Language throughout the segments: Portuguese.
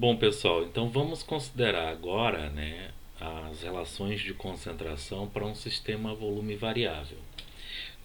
Bom, pessoal, então vamos considerar agora, né, as relações de concentração para um sistema volume variável.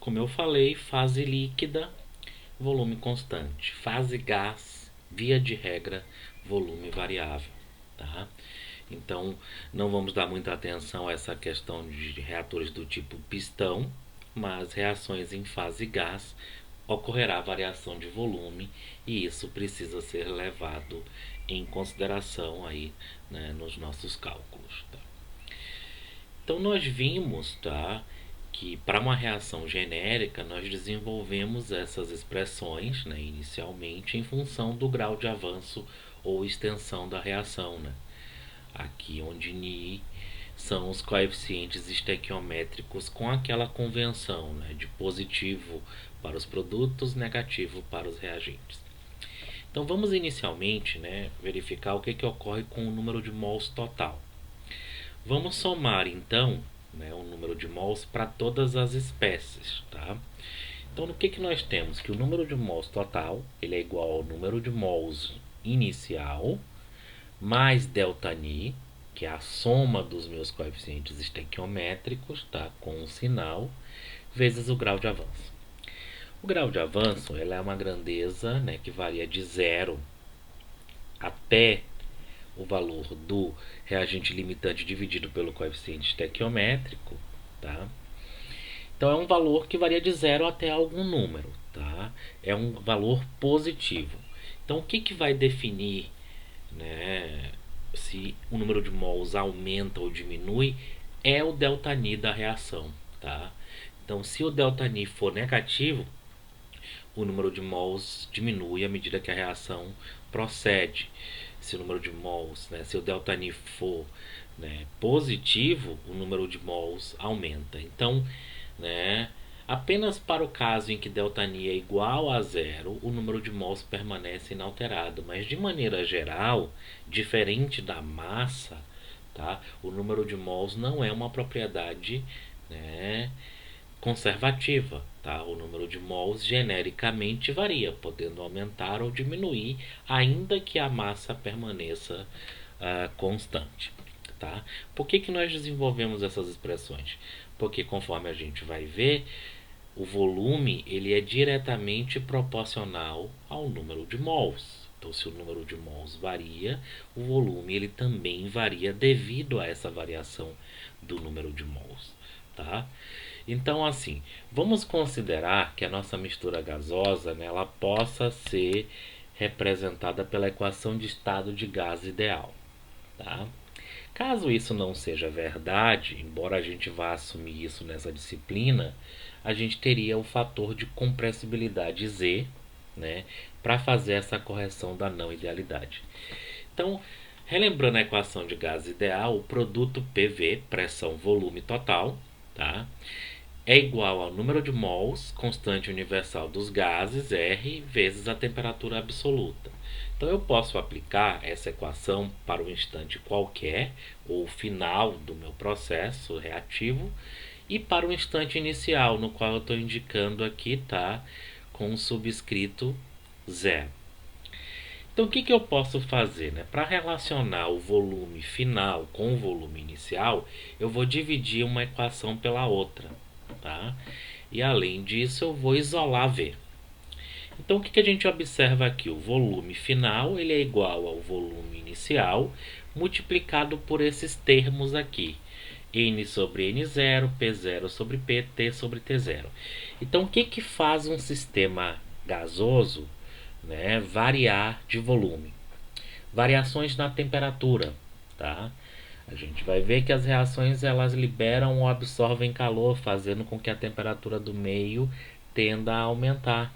Como eu falei, fase líquida, volume constante. Fase gás, via de regra, volume variável. Tá? Então, não vamos dar muita atenção a essa questão de reatores do tipo pistão, mas reações em fase gás ocorrerá variação de volume e isso precisa ser levado em consideração aí, né, nos nossos cálculos. Tá? Então nós vimos, tá, que para uma reação genérica nós desenvolvemos essas expressões, né, inicialmente em função do grau de avanço ou extensão da reação, né? Aqui onde Ni são os coeficientes estequiométricos com aquela convenção, né, de positivo para os produtos, negativo para os reagentes. Então vamos inicialmente, né, verificar o que ocorre com o número de mols total. Vamos somar então, né, o número de mols para todas as espécies. Tá? Então no que nós temos? Que o número de mols total ele é igual ao número de mols inicial mais ΔNi, que é a soma dos meus coeficientes estequiométricos, tá, com um sinal, vezes o grau de avanço. O grau de avanço ela é uma grandeza, né, que varia de 0 até o valor do reagente limitante dividido pelo coeficiente estequiométrico. Tá? Então é um valor que varia de 0 até algum número. Tá? É um valor positivo. Então o que vai definir, né, se o número de mols aumenta ou diminui é o ΔNi da reação. Tá? Então se o ΔNi for negativo, o número de mols diminui à medida que a reação procede. Se o número de mols, né, se o ΔNi for, né, positivo, o número de mols aumenta. Então, né, apenas para o caso em que ΔNi é igual a zero, o número de mols permanece inalterado. Mas de maneira geral, diferente da massa, tá, o número de mols não é uma propriedade, né, conservativa. Tá? O número de mols genericamente varia, podendo aumentar ou diminuir, ainda que a massa permaneça constante. Tá? Por que nós desenvolvemos essas expressões? Porque conforme a gente vai ver, o volume ele é diretamente proporcional ao número de mols. Então, se o número de mols varia, o volume ele também varia devido a essa variação do número de mols. Tá? Então, assim, vamos considerar que a nossa mistura gasosa, né, ela possa ser representada pela equação de estado de gás ideal. Tá? Caso isso não seja verdade, embora a gente vá assumir isso nessa disciplina, a gente teria o fator de compressibilidade Z, né, para fazer essa correção da não idealidade. Então, relembrando a equação de gás ideal, o produto PV, pressão volume total, tá, é igual ao número de mols, constante universal dos gases, R, vezes a temperatura absoluta. Então eu posso aplicar essa equação para um instante qualquer, ou final do meu processo reativo, e para o instante inicial, no qual eu estou indicando aqui, tá, com o subscrito zero. Então o que eu posso fazer? Né? Para relacionar o volume final com o volume inicial, eu vou dividir uma equação pela outra. Tá? E além disso, eu vou isolar V. Então o que a gente observa aqui? O volume final ele é igual ao volume inicial multiplicado por esses termos aqui. N sobre N0, P0 sobre P, T sobre T0. Então o que faz um sistema gasoso, né, variar de volume? Variações na temperatura. Tá? A gente vai ver que as reações elas liberam ou absorvem calor, fazendo com que a temperatura do meio tenda a aumentar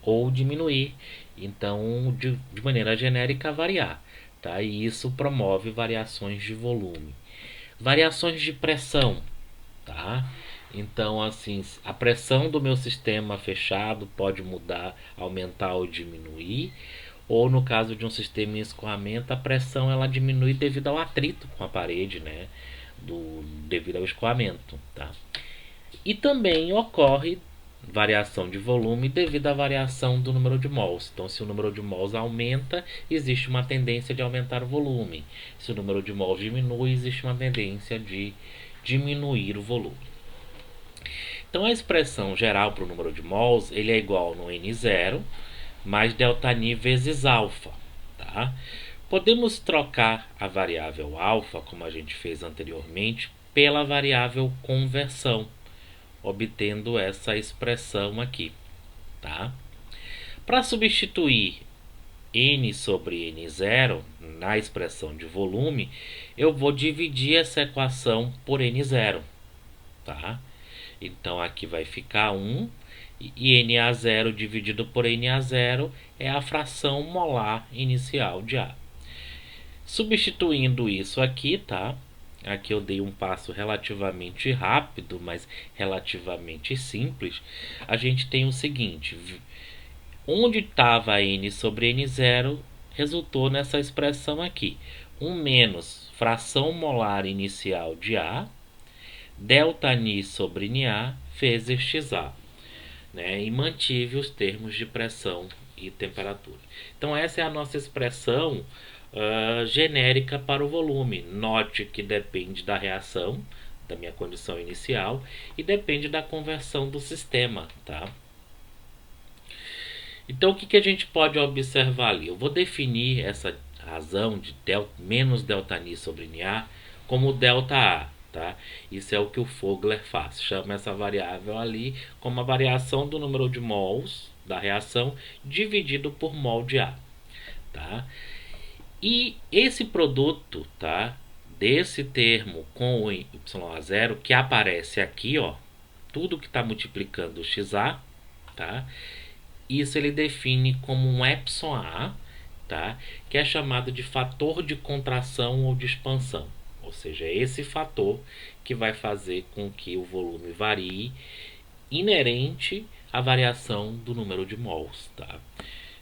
ou diminuir. Então, de maneira genérica, variar. Tá? E isso promove variações de volume. Variações de pressão. Tá? Então, assim, a pressão do meu sistema fechado pode mudar, aumentar ou diminuir. Ou no caso de um sistema em escoamento, a pressão ela diminui devido ao atrito com a parede, né? Devido ao escoamento. Tá? E também ocorre variação de volume devido à variação do número de mols. Então, se o número de mols aumenta, existe uma tendência de aumentar o volume. Se o número de mols diminui, existe uma tendência de diminuir o volume. Então, a expressão geral para o número de mols ele é igual no N0 mais ΔNi vezes alfa. Tá? Podemos trocar a variável alfa, como a gente fez anteriormente, pela variável conversão, obtendo essa expressão aqui. Tá? Para substituir n sobre n0 na expressão de volume, eu vou dividir essa equação por n0. Tá? Então aqui vai ficar 1 e Na0 dividido por Na0 é a fração molar inicial de A. Substituindo isso aqui, tá? Aqui eu dei um passo relativamente rápido, mas relativamente simples. A gente tem o seguinte: onde estava N sobre N0 resultou nessa expressão aqui. 1 menos fração molar inicial de A, ΔNi sobre Na vezes XA. Né? E mantive os termos de pressão e temperatura. Então essa é a nossa expressão genérica para o volume. Note que depende da reação, da minha condição inicial, e depende da conversão do sistema. Tá? Então o que a gente pode observar ali? Eu vou definir essa razão de menos ΔNi sobre Na como ΔA. Tá? Isso é o que o Fogler faz. Chama essa variável ali como a variação do número de mols da reação dividido por mol de A. Tá? E esse produto, tá, desse termo com o YA0 que aparece aqui, ó, tudo que está multiplicando o XA, tá? Isso ele define como um εA, tá? Que é chamado de fator de contração ou de expansão. Ou seja, é esse fator que vai fazer com que o volume varie inerente à variação do número de mols. Tá?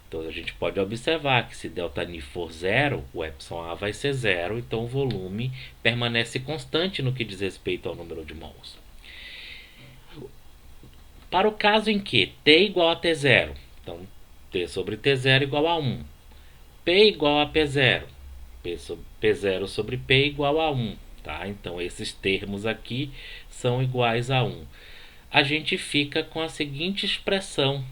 Então a gente pode observar que se ΔNi for zero, o εA vai ser zero, então o volume permanece constante no que diz respeito ao número de mols. Para o caso em que T igual a T0, então T sobre T0 igual a 1, P igual a P0, P0 sobre P igual a 1. Tá? Então esses termos aqui são iguais a 1. A gente fica com a seguinte expressão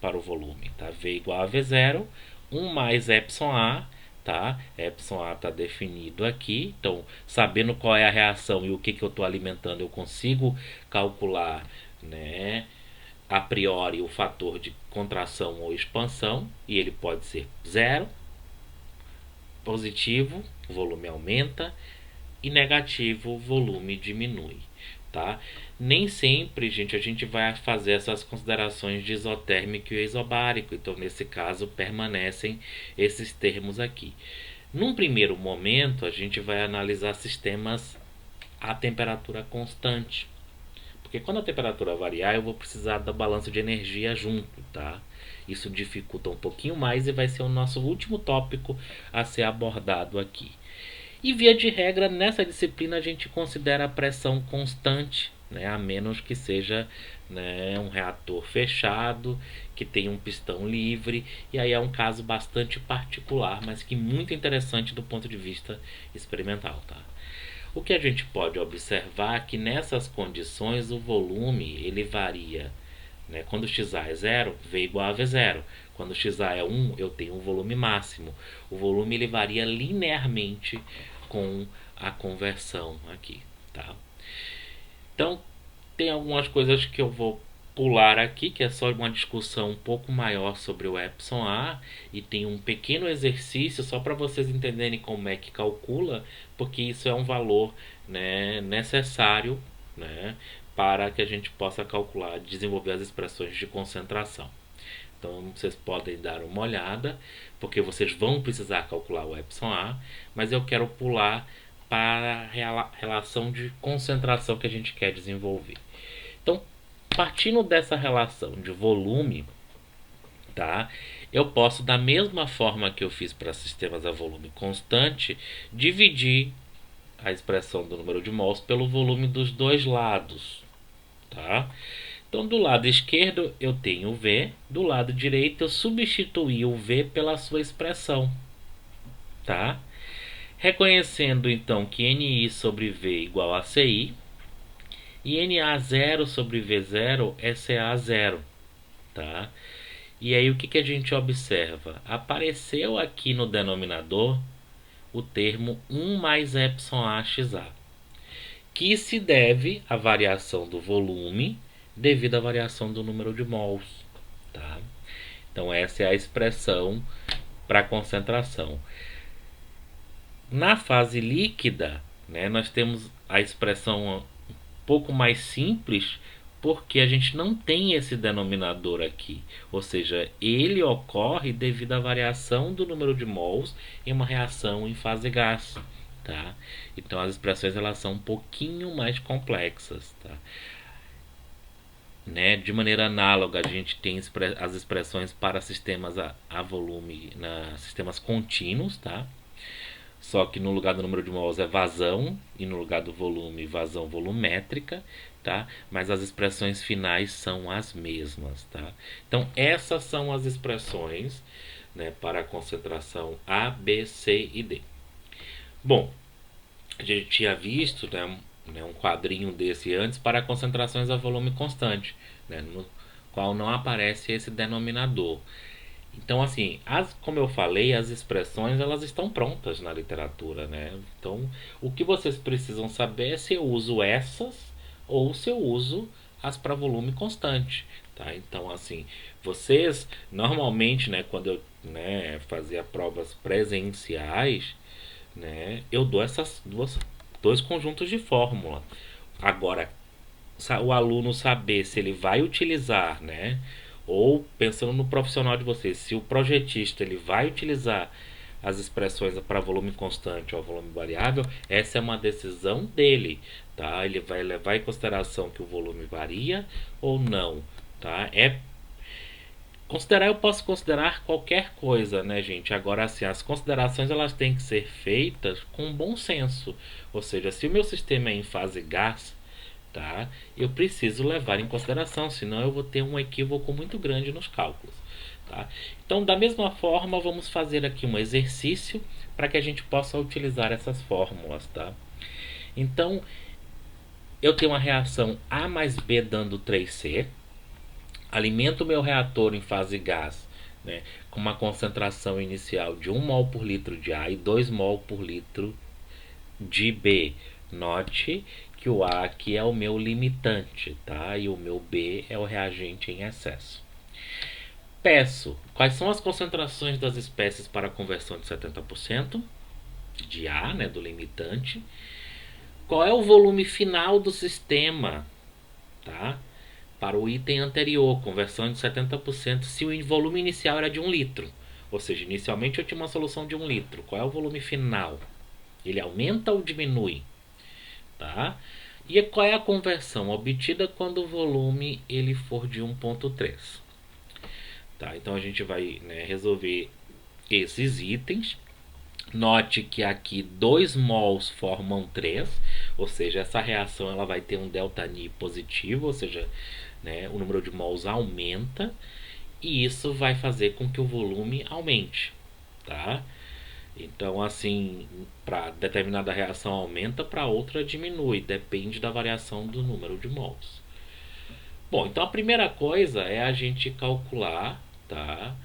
para o volume. Tá? V igual a V0, 1 mais εA. Tá? εA está definido aqui. Então, sabendo qual é a reação e o que eu estou alimentando, eu consigo calcular, né, a priori o fator de contração ou expansão. E ele pode ser 0, positivo, o volume aumenta, e negativo, o volume diminui. Tá? Nem sempre, gente, a gente vai fazer essas considerações de isotérmico e isobárico. Então, nesse caso, permanecem esses termos aqui. Num primeiro momento, a gente vai analisar sistemas a temperatura constante. Porque quando a temperatura variar, eu vou precisar da balança de energia junto, tá? Isso dificulta um pouquinho mais e vai ser o nosso último tópico a ser abordado aqui. E via de regra, nessa disciplina a gente considera a pressão constante, né, a menos que seja, né, um reator fechado, que tenha um pistão livre, e aí é um caso bastante particular, mas que muito interessante do ponto de vista experimental. Tá? O que a gente pode observar é que nessas condições o volume ele varia. Né? Quando XA é 0, V igual a V0. Quando XA é 1, eu tenho um volume máximo. O volume ele varia linearmente com a conversão aqui. Tá? Então, tem algumas coisas que eu vou pular aqui, que é só uma discussão um pouco maior sobre o εA, e tem um pequeno exercício só para vocês entenderem como é que calcula, porque isso é um valor, né, necessário, né, para que a gente possa calcular, desenvolver as expressões de concentração. Então vocês podem dar uma olhada, porque vocês vão precisar calcular o εA, mas eu quero pular para a relação de concentração que a gente quer desenvolver. Então, partindo dessa relação de volume, tá, eu posso, da mesma forma que eu fiz para sistemas a volume constante, dividir a expressão do número de mols pelo volume dos dois lados. Tá? Então Então, do lado esquerdo eu tenho V, do lado direito eu substituí o V pela sua expressão, tá? Reconhecendo então que NI sobre V igual a CI, e NA0 sobre V0 é CA0, tá? E aí o que a gente observa? Apareceu aqui no denominador o termo 1 mais εAXA, que se deve à variação do volume devido à variação do número de mols, tá? Então essa é a expressão para concentração. Na fase líquida, né, nós temos a expressão um pouco mais simples, porque a gente não tem esse denominador aqui, ou seja, ele ocorre devido à variação do número de mols em uma reação em fase gás, tá? Então as expressões elas são um pouquinho mais complexas, tá? Né? De maneira análoga, a gente tem as expressões para sistemas a volume, sistemas contínuos, tá? Só que no lugar do número de mols é vazão e no lugar do volume, vazão volumétrica, tá? Mas as expressões finais são as mesmas, tá? Então essas são as expressões, né, para a concentração A, B, C e D. Bom, a gente tinha visto, né, um quadrinho desse antes para concentrações a volume constante, né, no qual não aparece esse denominador. Então, assim, como eu falei, as expressões elas estão prontas na literatura, né? Então, o que vocês precisam saber é se eu uso essas ou se eu uso as para volume constante, tá? Então, assim, vocês normalmente, né, quando eu, né, fazia provas presenciais, né, eu dou essas dois conjuntos de fórmula. Agora, o aluno saber se ele vai utilizar, né? Ou pensando no profissional de vocês, se o projetista ele vai utilizar as expressões para volume constante ou volume variável, essa é uma decisão dele, tá? Ele vai levar em consideração que o volume varia ou não, tá? Eu posso considerar qualquer coisa, né, gente? Agora, assim, as considerações elas têm que ser feitas com bom senso. Ou seja, se o meu sistema é em fase gás, tá? Eu preciso levar em consideração, senão eu vou ter um equívoco muito grande nos cálculos, tá? Então, da mesma forma, vamos fazer aqui um exercício para que a gente possa utilizar essas fórmulas, tá? Então, eu tenho uma reação A mais B dando 3C, alimento o meu reator em fase gás, né, com uma concentração inicial de 1 mol por litro de A e 2 mol por litro de B. Note que o A aqui é o meu limitante, tá? E o meu B é o reagente em excesso. Peço quais são as concentrações das espécies para a conversão de 70% de A, né, do limitante. Qual é o volume final do sistema, tá? Para o item anterior, conversão de 70%, se o volume inicial era de 1 litro. Ou seja, inicialmente eu tinha uma solução de 1 litro. Qual é o volume final? Ele aumenta ou diminui? Tá? E qual é a conversão obtida quando o volume ele for de 1,3? Tá? Então a gente vai, né, resolver esses itens. Note que aqui 2 mols formam 3, ou seja, essa reação ela vai ter um ΔNI positivo, ou seja, né, o número de mols aumenta, e isso vai fazer com que o volume aumente, tá? Então, assim, para determinada reação aumenta, para outra diminui, depende da variação do número de mols. Bom, então a primeira coisa é a gente calcular, tá,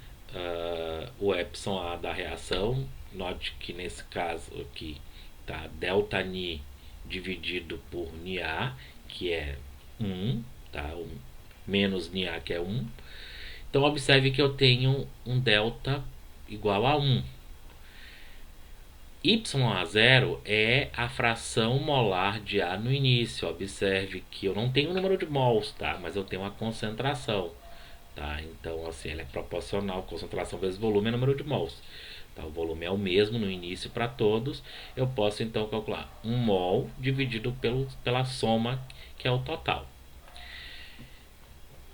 o epsilon A da reação. Note que nesse caso aqui tá ΔNi dividido por NiA, que é 1, tá? Menos NiA, que é 1. Então observe que eu tenho um delta igual a 1. YA0 é a fração molar de A no início. Observe que eu não tenho o número de mols, tá? Mas eu tenho a concentração, tá? Então, assim, ela é proporcional, concentração vezes volume é número de mols. Tá? O volume é o mesmo no início para todos. Eu posso, então, calcular 1 mol dividido pela soma, que é o total.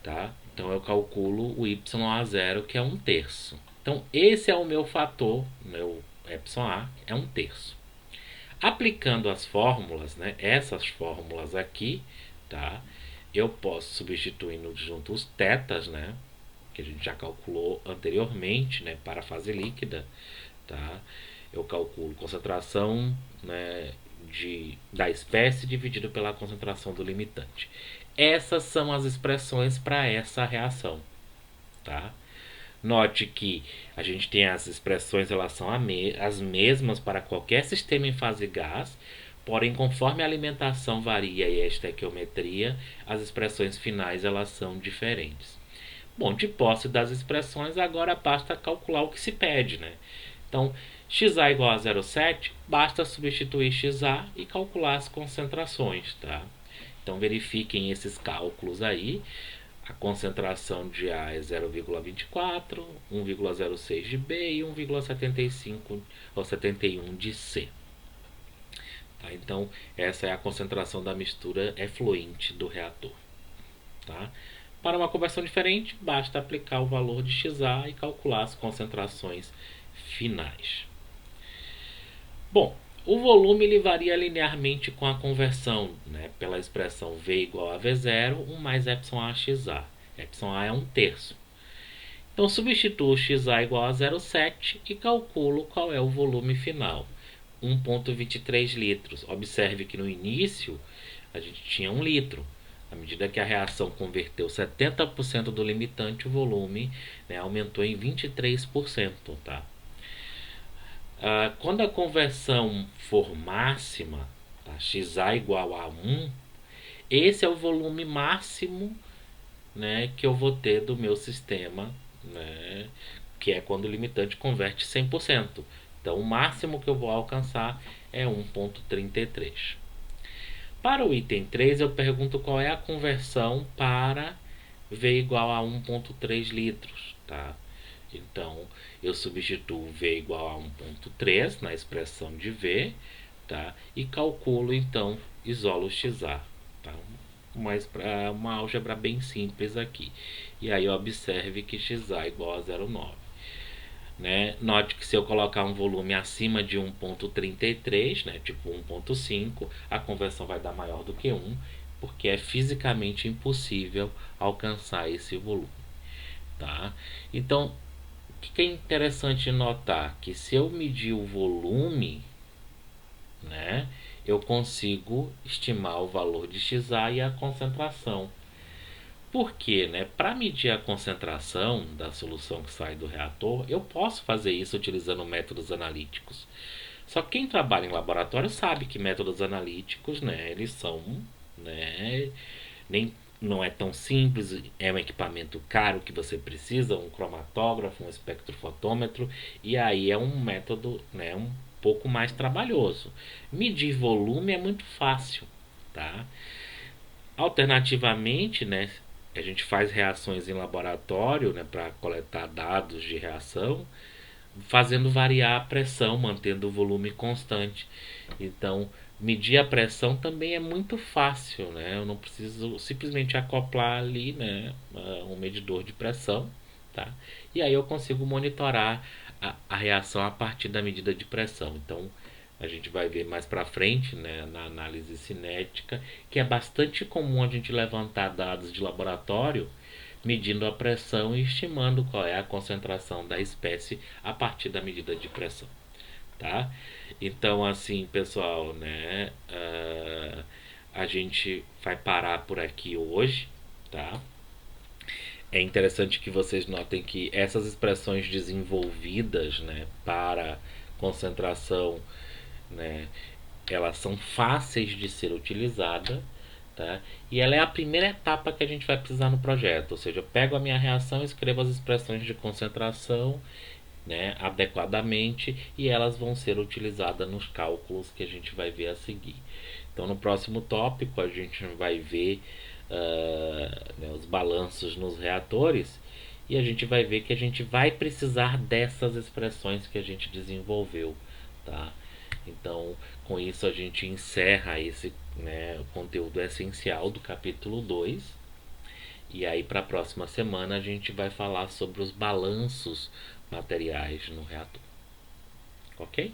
Tá? Então, eu calculo o YA0, que é 1/3. Então, esse é o meu fator, meu εA é 1/3. Aplicando as fórmulas, né, essas fórmulas aqui, tá, eu posso substituindo junto os tetas, né, que a gente já calculou anteriormente, né, para a fase líquida, tá? Eu calculo concentração, né, da espécie dividido pela concentração do limitante. Essas são as expressões para essa reação, tá? Note que a gente tem as expressões em relação às mesmas para qualquer sistema em fase gás, porém, conforme a alimentação varia e a estequiometria, as expressões finais elas são diferentes. Bom, de posse das expressões, agora basta calcular o que se pede, né? Então, XA igual a 0,7, basta substituir XA e calcular as concentrações, tá? Então, verifiquem esses cálculos aí. A concentração de A é 0,24, 1,06 de B e 1,75 ou 71 de C. Tá? Então, essa é a concentração da mistura efluente do reator. Tá? Para uma conversão diferente, basta aplicar o valor de XA e calcular as concentrações finais. Bom, o volume ele varia linearmente com a conversão, né, pela expressão V igual a V0, 1 mais εA XA. εA é 1/3. Então, substituo XA igual a 0,7 e calculo qual é o volume final. 1,23 litros. Observe que no início a gente tinha 1 litro. À medida que a reação converteu 70% do limitante, o volume, né, aumentou em 23%. Tá? Quando a conversão for máxima, tá, XA igual a 1, esse é o volume máximo, né, que eu vou ter do meu sistema, né, que é quando o limitante converte 100%. Então, o máximo que eu vou alcançar é 1,33. Para o item 3, eu pergunto qual é a conversão para V igual a 1,3 litros. Tá? Então, eu substituo V igual a 1,3 na expressão de V, tá? E calculo, então, isolo XA. Tá? Uma álgebra bem simples aqui. E aí, observe que XA é igual a 0,9. Né? Note que se eu colocar um volume acima de 1,33, né, tipo 1,5, a conversão vai dar maior do que 1, porque é fisicamente impossível alcançar esse volume. Tá? Então, o que é interessante notar? Que se eu medir o volume, né, eu consigo estimar o valor de XA e a concentração. Por quê? Né? Para medir a concentração da solução que sai do reator, eu posso fazer isso utilizando métodos analíticos. Só que quem trabalha em laboratório sabe que métodos analíticos, né, eles são, né, não é tão simples, é um equipamento caro que você precisa, um cromatógrafo, um espectrofotômetro, e aí é um método, né, um pouco mais trabalhoso. Medir volume é muito fácil, tá? Alternativamente, né, a gente faz reações em laboratório, né, para coletar dados de reação, fazendo variar a pressão, mantendo o volume constante. Então, medir a pressão também é muito fácil, né? Eu não preciso simplesmente acoplar ali, né, um medidor de pressão, tá? E aí eu consigo monitorar a reação a partir da medida de pressão. Então, a gente vai ver mais para frente, né, na análise cinética, que é bastante comum a gente levantar dados de laboratório medindo a pressão e estimando qual é a concentração da espécie a partir da medida de pressão, tá? Então, assim, pessoal, né, a gente vai parar por aqui hoje, tá? É interessante que vocês notem que essas expressões desenvolvidas, né, para concentração, né, elas são fáceis de ser utilizadas, tá? E ela é a primeira etapa que a gente vai precisar no projeto, ou seja, eu pego a minha reação, escrevo as expressões de concentração, né, adequadamente, e elas vão ser utilizadas nos cálculos que a gente vai ver a seguir. Então, no próximo tópico, a gente vai ver né, os balanços nos reatores, e a gente vai ver que a gente vai precisar dessas expressões que a gente desenvolveu, tá? Então, com isso a gente encerra esse, né, o conteúdo essencial do capítulo 2. E aí para a próxima semana a gente vai falar sobre os balanços materiais no reator. Ok?